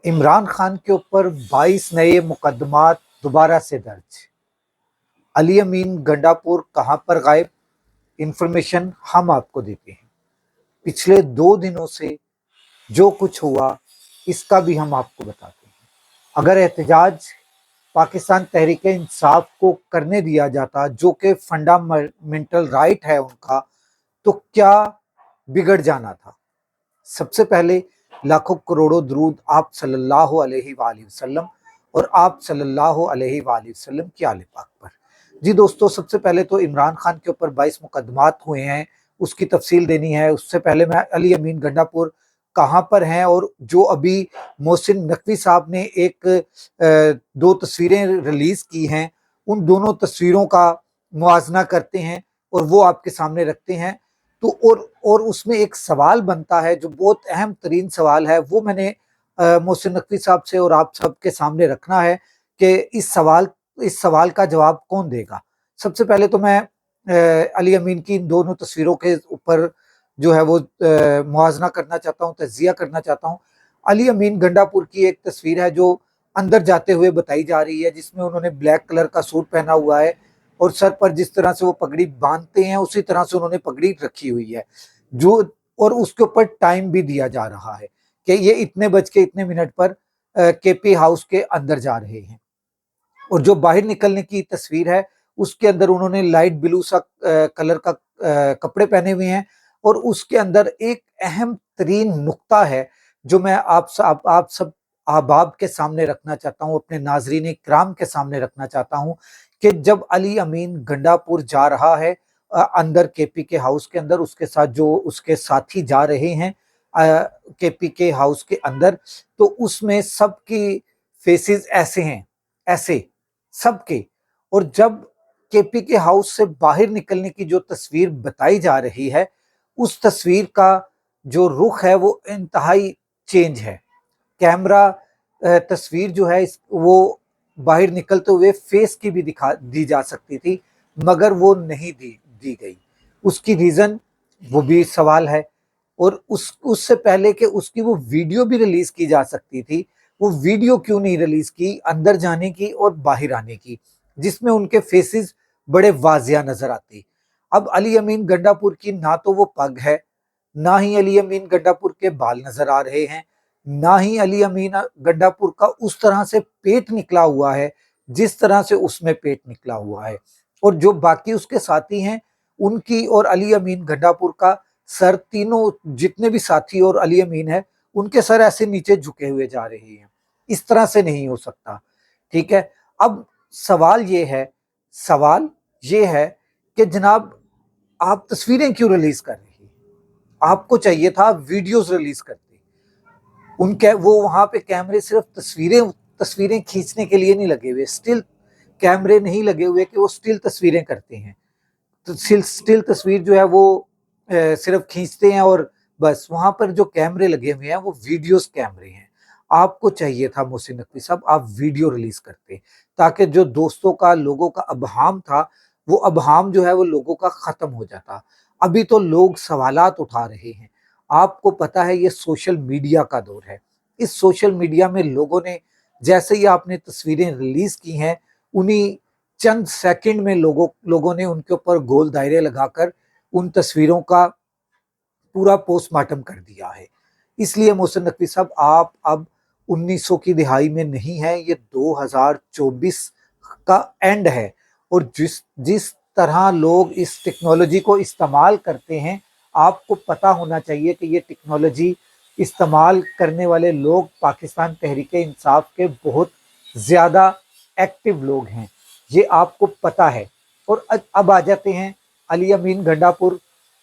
इमरान खान के ऊपर 22 नए मुकदमात दोबारा से दर्ज। अली अमीन गंडापुर कहां पर गायब, इंफॉर्मेशन हम आपको देते हैं। पिछले 2 दिनों से जो कुछ हुआ इसका भी हम आपको बताते हैं। अगर एहतजाज पाकिस्तान तहरीक इंसाफ को करने दिया जाता, जो कि फंडामेंटल राइट है उनका, तो क्या बिगड़ जाना था। सबसे पहले लाखों करोड़ों दरूद आप सल्लल्लाहु अलैहि वसल्लम और आप सल्लल्लाहु अलैहि वसल्लम की आले पाक पर। जी दोस्तों, सबसे पहले तो इमरान खान के ऊपर 22 मुकदमात हुए हैं, उसकी तफसील देनी है। उससे पहले मैं अली अमीन गंडापुर कहाँ पर हैं, और जो अभी मोहसिन नकवी साहब ने दो तस्वीरें रिलीज की हैं, उन दोनों तस्वीरों का मुआजना करते हैं और वो आपके सामने रखते हैं। तो और उसमें एक सवाल बनता है जो बहुत अहम तरीन सवाल है, वो मैंने मोहसिन नकवी साहब से और आप सबके सामने रखना है कि इस सवाल का जवाब कौन देगा। सबसे पहले तो मैं अली अमीन की इन दोनों तस्वीरों के ऊपर जो है वो मुआवजा करना चाहता हूँ, तज्जिया करना चाहता हूँ। अली अमीन गंडापुर की एक तस्वीर है जो अंदर जाते हुए बताई जा रही है, जिसमें उन्होंने ब्लैक कलर का सूट पहना हुआ है और सर पर जिस तरह से वो पगड़ी बांधते हैं उसी तरह से उन्होंने पगड़ी रखी हुई है, जो और उसके ऊपर टाइम भी दिया जा रहा है कि ये इतने बज के इतने मिनट पर केपी हाउस के अंदर जा रहे हैं। और जो बाहर निकलने की तस्वीर है उसके अंदर उन्होंने लाइट ब्लू सा कलर का कपड़े पहने हुए हैं, और उसके अंदर एक अहम तरीन नुक्ता है जो मैं आप सब अहबाब के सामने रखना चाहता हूँ, अपने नाजरीन इकराम के सामने रखना चाहता हूँ कि जब अली अमीन गंडापुर जा रहा है अंदर केपी के हाउस के अंदर, उसके साथ जो उसके साथी जा रहे हैं केपी के हाउस के अंदर, तो उसमें सबकी फेसेस ऐसे हैं, ऐसे सबके। और जब केपी के हाउस से बाहर निकलने की जो तस्वीर बताई जा रही है, उस तस्वीर का जो रुख है वो इंतहाई चेंज है। कैमरा तस्वीर जो है वो बाहर निकलते हुए फेस की भी दिखा दी जा सकती थी, मगर वो नहीं दी गई। उसकी रीजन वो भी सवाल है। और उससे पहले कि उसकी वो वीडियो भी रिलीज की जा सकती थी, वो वीडियो क्यों नहीं रिलीज की अंदर जाने की और बाहर आने की, जिसमें उनके फेसेस बड़े वाजिया नजर आते। अब अली अमीन गंडापुर की ना तो वो पग है, ना ही अली अमीन गंडापुर के बाल नजर आ रहे हैं, ना ही अली अमीन गंडापुर का उस तरह से पेट निकला हुआ है जिस तरह से उसमें पेट निकला हुआ है। और जो बाकी उसके साथी हैं उनकी और अली अमीन गंडापुर का सर, तीनों जितने भी साथी और अली अमीन है, उनके सर ऐसे नीचे झुके हुए जा रहे हैं। इस तरह से नहीं हो सकता, ठीक है। अब सवाल ये है कि जनाब आप तस्वीरें क्यों रिलीज कर रही हैं? आपको चाहिए था वीडियोस रिलीज करते। उनके वो वहां पे कैमरे सिर्फ तस्वीरें खींचने के लिए नहीं लगे हुए, स्टिल कैमरे नहीं लगे हुए कि वो स्टिल तस्वीरें करते हैं। तो स्टिल तस्वीर जो है वो सिर्फ खींचते हैं, और बस वहां पर जो कैमरे लगे हुए हैं वो वीडियोस कैमरे हैं। आपको चाहिए था मोहसिन नकवी साहब, आप वीडियो रिलीज करते, ताकि जो दोस्तों का, लोगों का अबहाम था, वो अबहाम जो है वो लोगों का खत्म हो जाता। अभी तो लोग सवालात उठा रहे हैं। आपको पता है ये सोशल मीडिया का दौर है। इस सोशल मीडिया में लोगों ने, जैसे ही आपने तस्वीरें रिलीज की हैं, उन्हीं चंद सेकंड में लोगों ने उनके ऊपर गोल दायरे लगाकर उन तस्वीरों का पूरा पोस्टमार्टम कर दिया है। इसलिए मोहसिन नकवी साहब, आप अब 1900 की दिहाई में नहीं है, ये 2024 का एंड है। और जिस जिस तरह लोग इस टेक्नोलॉजी को इस्तेमाल करते हैं, आपको पता होना चाहिए कि ये टेक्नोलॉजी इस्तेमाल करने वाले लोग पाकिस्तान तहरीक इंसाफ के बहुत ज़्यादा एक्टिव लोग हैं, ये आपको पता है। और अब आ जाते हैं अली अमीन गंडापुर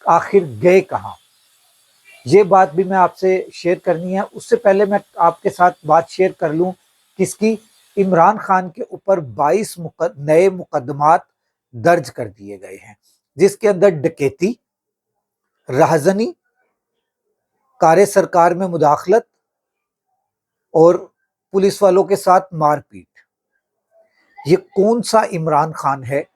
आखिर गए कहाँ, ये बात भी मैं आपसे शेयर करनी है। उससे पहले मैं आपके साथ बात शेयर कर लूं किसकी, इमरान खान के ऊपर 22 नए मुकदमात दर्ज कर दिए गए हैं, जिसके अंदर डकैती, राहजनी, कार्य सरकार में मुदाखलत और पुलिस वालों के साथ मारपीट। ये कौन सा इमरान खान है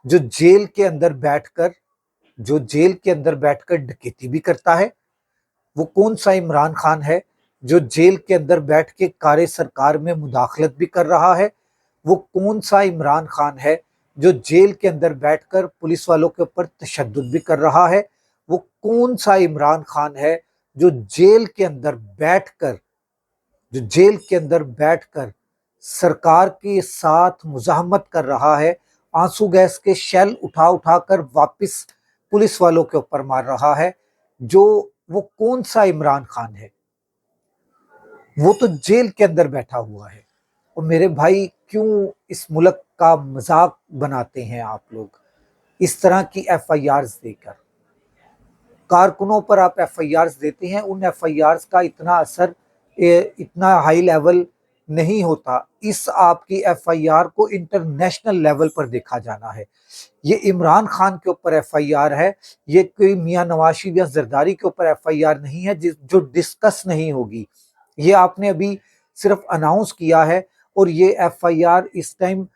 जो जेल के अंदर बैठकर डकैती भी करता है? वो कौन सा इमरान खान है जो जेल के अंदर बैठ के कार्य सरकार में मुदाखलत भी कर रहा है? वो कौन सा इमरान खान है जो जेल के अंदर बैठकर पुलिस वालों के ऊपर तशद्दुद भी कर रहा है? वो कौन सा इमरान खान है जो जेल के अंदर बैठकर सरकार के साथ मुज़ाहमत कर रहा है, आंसू गैस के शेल उठा उठा कर वापस पुलिस वालों के ऊपर मार रहा है? वो कौन सा इमरान खान है? वो तो जेल के अंदर बैठा हुआ है। और मेरे भाई, क्यों इस मुल्क का मजाक बनाते हैं आप लोग इस तरह की FIRs देकर? कारकुनों पर आप FIRs देते हैं, उन FIRs का इतना असर इतना हाई लेवल नहीं होता। इस आपकी FIR को इंटरनेशनल लेवल पर देखा जाना है। ये इमरान खान के ऊपर FIR है, ये कोई मियां नवाज शरीफ या जरदारी के ऊपर FIR नहीं है जो डिस्कस नहीं होगी। ये आपने अभी सिर्फ अनाउंस किया है और ये FIR इस टाइम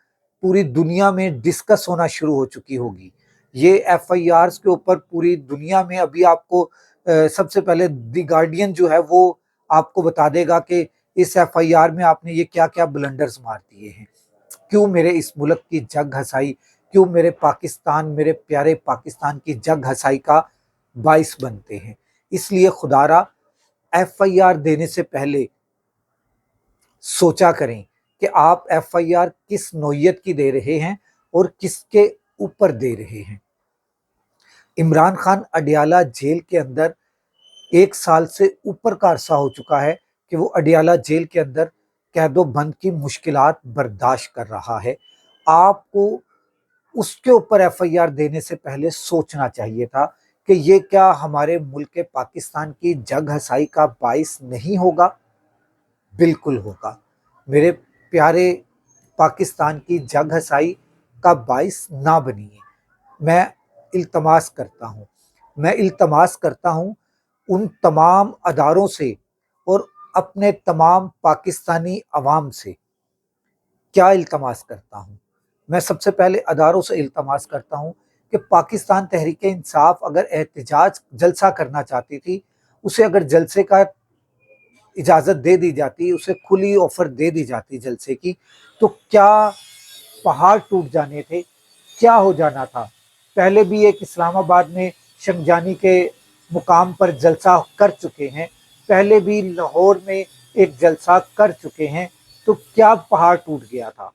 पूरी दुनिया में डिस्कस होना शुरू हो चुकी होगी। ये FIRs के ऊपर पूरी दुनिया में अभी आपको सबसे पहले दी गार्डियन जो है वो आपको बता देगा कि इस FIR में आपने ये क्या क्या ब्लंडर्स मार दिए हैं, क्यों मेरे इस मुल्क की जग हसाई, क्यों मेरे प्यारे पाकिस्तान की जग हसाई का बाइस बनते हैं। इसलिए खुदारा FIR देने से पहले सोचा करें कि आप FIR किस नौयत की दे रहे हैं और किसके ऊपर दे रहे हैं। इमरान खान अडियाला जेल के अंदर 1 साल से ऊपर का अरसा हो चुका है कि वो अडियाला जेल के अंदर कैदो बंद की मुश्किलात बर्दाश्त कर रहा है। आपको उसके ऊपर FIR देने से पहले सोचना चाहिए था कि ये क्या हमारे मुल्क पाकिस्तान की जग हसाई का बाइस नहीं होगा? बिल्कुल होगा। मेरे प्यारे पाकिस्तान की जग हसाई का बाइस ना बनिए। मैं इल्तमास करता हूँ उन तमाम अदारों से और अपने तमाम पाकिस्तानी अवाम से। क्या इल्तमास करता हूँ? मैं सबसे पहले अदारों से इल्तमास करता हूँ कि पाकिस्तान तहरीक इंसाफ अगर एहतजाज जलसा करना चाहती थी, उसे अगर जलसे का इजाज़त दे दी जाती, उसे खुली ऑफर दे दी जाती जलसे की, तो क्या पहाड़ टूट जाने थे? क्या हो जाना था? पहले भी एक इस्लामाबाद में शमजानी के मुकाम पर जलसा कर चुके हैं, पहले भी लाहौर में एक जलसा कर चुके हैं, तो क्या पहाड़ टूट गया था?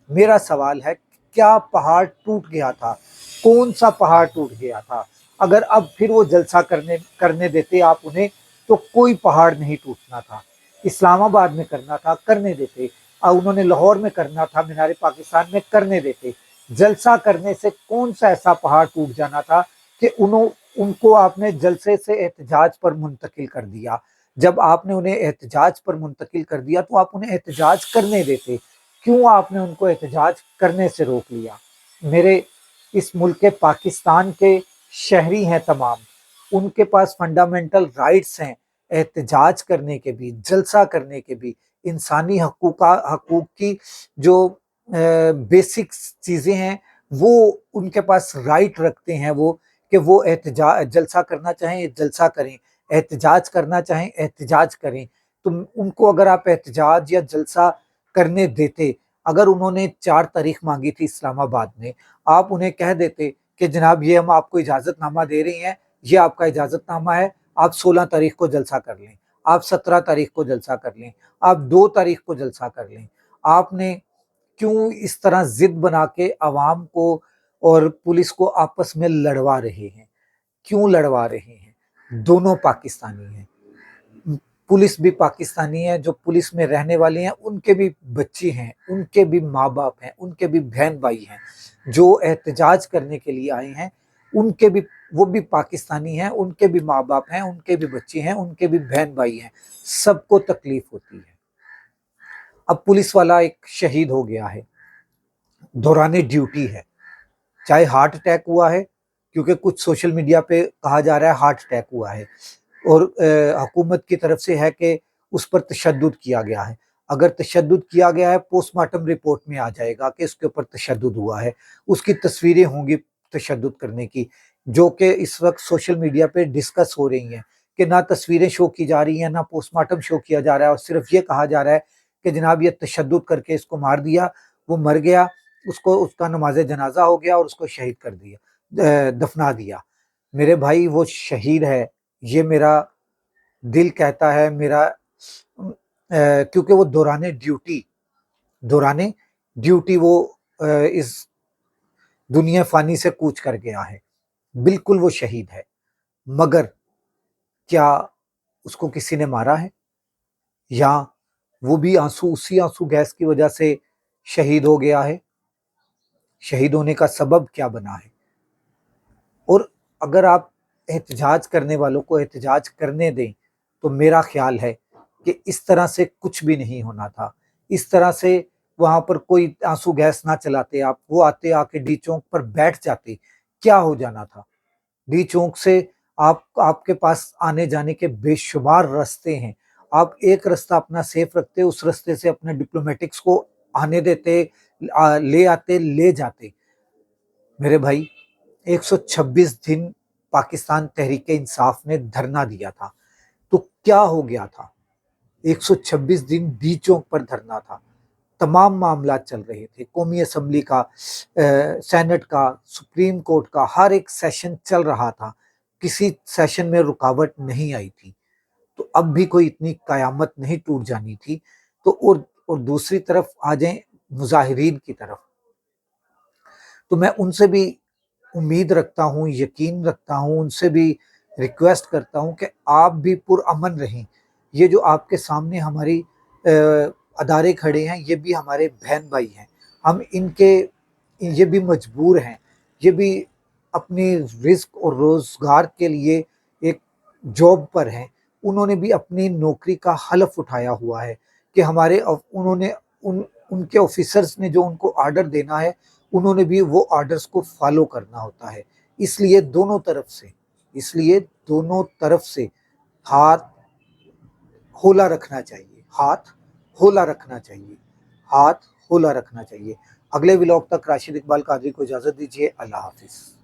मेरा सवाल है, क्या पहाड़ टूट गया था? कौन सा पहाड़ टूट गया था? अगर अब फिर वो जलसा करने देते आप उन्हें, तो कोई पहाड़ नहीं टूटना था। इस्लामाबाद में करना था, करने देते। उन्होंने लाहौर में करना था, मीनार पाकिस्तान में करने देते। जलसा करने से कौन सा ऐसा पहाड़ टूट जाना था कि उनको आपने जलसे से एहतजाज पर मुंतकिल कर दिया? जब आपने उन्हें एहतजाज पर मुंतकिल कर दिया तो आप उन्हें एहतजाज करने देते। क्यों आपने उनको एहतजाज करने से रोक लिया? मेरे इस मुल्क के पाकिस्तान के शहरी हैं तमाम, उनके पास फंडामेंटल राइट्स हैं एहतजाज करने के भी, जलसा करने के भी। इंसानी हकूक की जो बेसिक चीज़ें हैं वो उनके पास राइट रखते हैं वो, कि वो जलसा करना चाहें जलसा करें, एहतजाज करना चाहें एहतजाज करें। तो उनको अगर आप एहतजाज या जलसा करने देते, अगर उन्होंने 4 तारीख मांगी थी इस्लामाबाद में, आप उन्हें कह देते कि जनाब ये हम आपको इजाज़तनामा दे रहे हैं, ये आपका इजाज़तनामा है, आप 16 तारीख को जलसा कर लें, आप 17 तारीख को जलसा कर लें, आप 2 तारीख को जलसा कर लें। आपने क्यों इस तरह जिद बना के आवाम को और पुलिस को आपस में लड़वा रहे हैं? क्यों लड़वा रहे हैं? दोनों पाकिस्तानी हैं, पुलिस भी पाकिस्तानी है, जो पुलिस में रहने वाले हैं उनके भी बच्चे हैं, उनके भी माँ बाप हैं, उनके भी बहन भाई हैं। जो एहतजाज करने के लिए आए हैं उनके भी, वो भी पाकिस्तानी हैं, उनके भी माँ बाप हैं, उनके भी बच्चे हैं, उनके भी बहन भाई हैं। सबको तकलीफ होती है। अब पुलिस वाला एक शहीद हो गया है, दौरान ड्यूटी है, चाहे हार्ट अटैक हुआ है, क्योंकि कुछ सोशल मीडिया पे कहा जा रहा है हार्ट अटैक हुआ है और हुकूमत की तरफ से है कि उस पर तशद्दुद किया गया है। अगर तशद्दुद किया गया है, पोस्टमार्टम रिपोर्ट में आ जाएगा कि उसके ऊपर तशद्दुद हुआ है, उसकी तस्वीरें होंगी तशद्दुद करने की, जो कि इस वक्त सोशल मीडिया पे डिस्कस हो रही हैं کہ نہ تصویریں شو کی جا رہی ہیں، نہ پوسٹ مارٹم شو کیا جا رہا ہے، اور صرف یہ کہا جا رہا ہے کہ جناب یہ تشدد کر کے اس کو مار دیا، وہ مر گیا، اس کا نماز جنازہ ہو گیا اور اس کو شہید کر دیا، دفنا دیا۔ میرے بھائی وہ شہید ہے، یہ میرا دل کہتا ہے، میرا کیونکہ وہ دوران ڈیوٹی وہ اس دنیا فانی سے کوچ کر گیا ہے، بالکل وہ شہید ہے، مگر کیا اس کو کسی نے مارا ہے؟ یا وہ بھی اسی آنسو گیس کی وجہ سے شہید ہو گیا ہے؟ شہید ہونے کا سبب کیا بنا ہے؟ اور اگر آپ احتجاج کرنے والوں کو احتجاج کرنے دیں تو میرا خیال ہے کہ اس طرح سے کچھ بھی نہیں ہونا تھا، اس طرح سے وہاں پر کوئی آنسو گیس نہ چلاتے، آپ وہ آتے آ کے ڈی چوک پر بیٹھ جاتے، کیا ہو جانا تھا؟ ڈی چوک سے آپ کے پاس آنے جانے کے بے شمار رستے ہیں، آپ ایک رستہ اپنا سیف رکھتے، اس رستے سے اپنے ڈپلومیٹکس کو آنے دیتے، لے آتے، لے جاتے۔ میرے بھائی 126 دن پاکستان تحریک انصاف نے دھرنا دیا تھا، تو کیا ہو گیا تھا؟ 126 دن ڈی چوک پر دھرنا تھا، تمام معاملات چل رہے تھے، قومی اسمبلی کا، سینٹ کا، سپریم کورٹ کا، ہر ایک سیشن چل رہا تھا، کسی سیشن میں رکاوٹ نہیں آئی تھی، تو اب بھی کوئی اتنی قیامت نہیں ٹوٹ جانی تھی۔ تو اور دوسری طرف آ جائیں مظاہرین کی طرف، تو میں ان سے بھی امید رکھتا ہوں، یقین رکھتا ہوں، ان سے بھی ریکویسٹ کرتا ہوں کہ آپ بھی پرامن رہیں۔ یہ جو آپ کے سامنے ہماری ادارے کھڑے ہیں، یہ بھی ہمارے بہن بھائی ہیں، ہم یہ بھی مجبور ہیں، یہ بھی اپنی رزق اور روزگار کے لیے ایک جاب پر ہیں، انہوں نے بھی اپنی نوکری کا حلف اٹھایا ہوا ہے کہ انہوں نے ان کے آفیسرز نے جو ان کو آرڈر دینا ہے، انہوں نے بھی وہ آرڈرز کو فالو کرنا ہوتا ہے۔ اس لیے دونوں طرف سے ہاتھ کھولا رکھنا چاہیے، ہاتھ کھولا رکھنا چاہیے۔ اگلے ولاگ تک راشد اقبال قادری کو اجازت دیجیے، اللہ حافظ۔